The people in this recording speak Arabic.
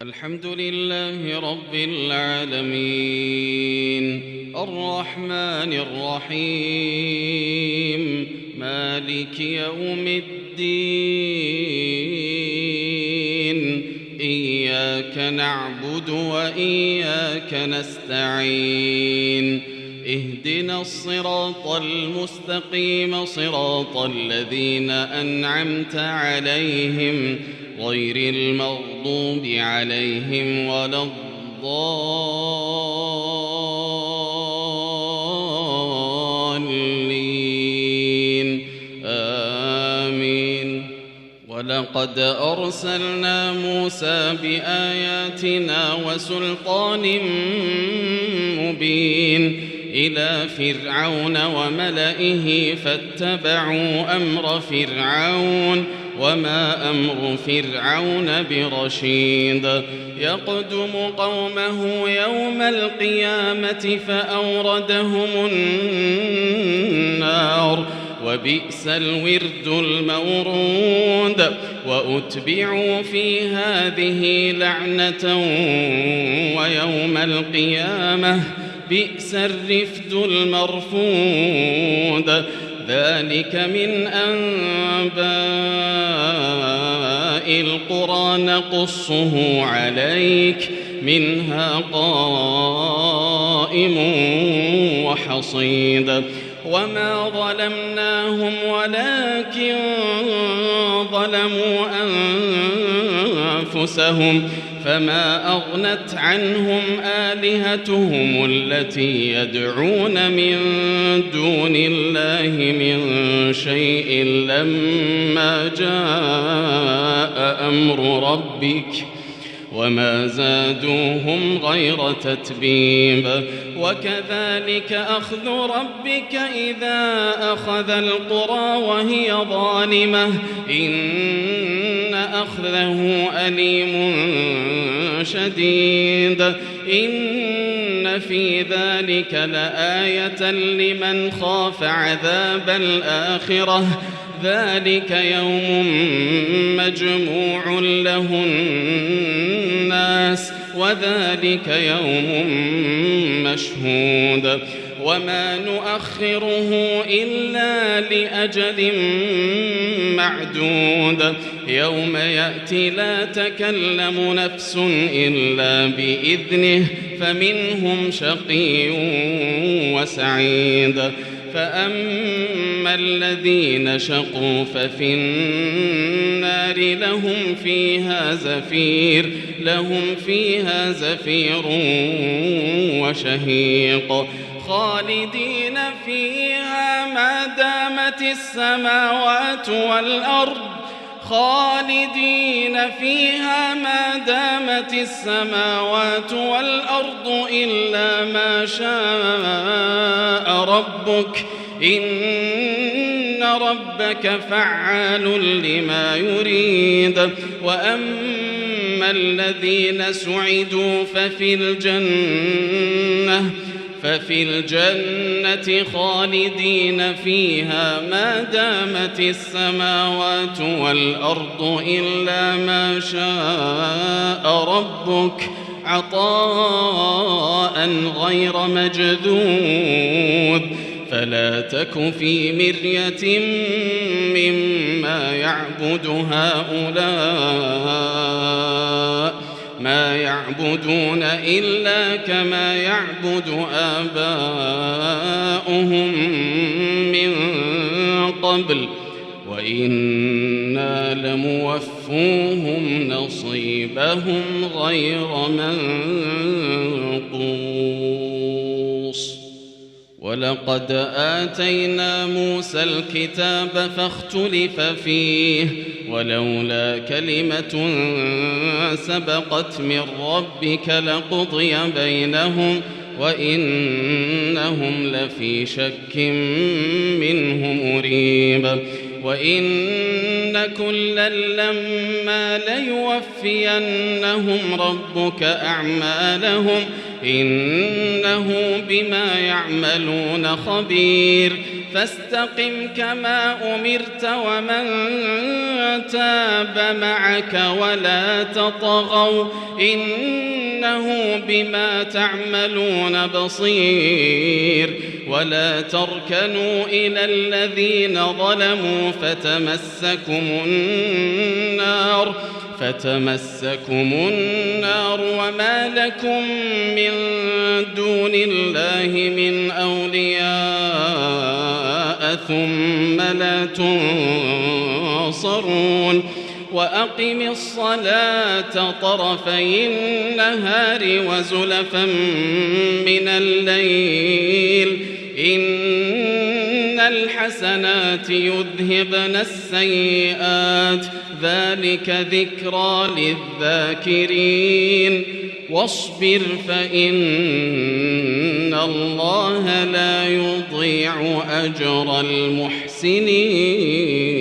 الحمد لله رب العالمين الرحمن الرحيم مالك يوم الدين إياك نعبد وإياك نستعين اهدنا الصراط المستقيم صراط الذين أنعمت عليهم غير المغضوب عليهم ولا الضالين آمين. ولقد أرسلنا موسى بآياتنا وسلطان مبين إلى فرعون وملئه فاتبعوا أمر فرعون وما أمر فرعون برشيد يقدم قومه يوم القيامة فأوردهم النار وبئس الورد المورود وأتبعوا في هذه لعنة ويوم القيامة بئس الرفد المرفود ذلك من أنباء القرى نقصه عليك منها قائم وحصيد وما ظلمناهم ولكن ظلموا أنفسهم فما أغنت عنهم آلهتهم التي يدعون من دون الله من شيء لما جاء أمر ربك وما زادوهم غير تتبيب وكذلك أخذ ربك إذا أخذ القرى وهي ظالمة إن أخذه أليم شديد إن في ذلك لآية لمن خاف عذاب الآخرة ذلك يوم مجموع له الناس وذلك يوم مشهود وما نؤخره إلا لأجل معدود يوم يأتي لا تكلم نفس إلا بإذنه فمنهم شقي وسعيد فأما الذين شقوا ففي النار لهم فيها زفير وشهيق خالدين فيها ما دامت السماوات والأرض إلا ما شاء ربك إن ربك فعال لما يريد وأما الذين سعدوا ففي الجنة خالدين فيها ما دامت السماوات والأرض إلا ما شاء ربك عطاء غير مجذوذ فلا تك في مرية مما يعبد هؤلاء ما يعبدون إلا كما يعبد آباؤهم من قبل وإنا لموفوهم نصيبهم غير منقوص ولقد آتينا موسى الكتاب فاختلف فيه ولولا كلمة سبقت من ربك لقضي بينهم وإنهم لفي شك منه مريب وإن كلا لما ليوفينهم ربك أعمالهم إنه بما يعملون خبير فاستقم كما أمرت ومن تاب معك ولا تطغوا إنه بما تعملون بصير ولا تركنوا إلى الذين ظلموا فتمسكم النار وما لكم من دون الله من أولياء ثم لا تنصرون وأقم الصلاة طرفي النهار وزلفا من الليل إن الحسنات يذهبن السيئات ذلك ذكرى للذاكرين واصبر فإن الله لا يضيع أجر المحسنين.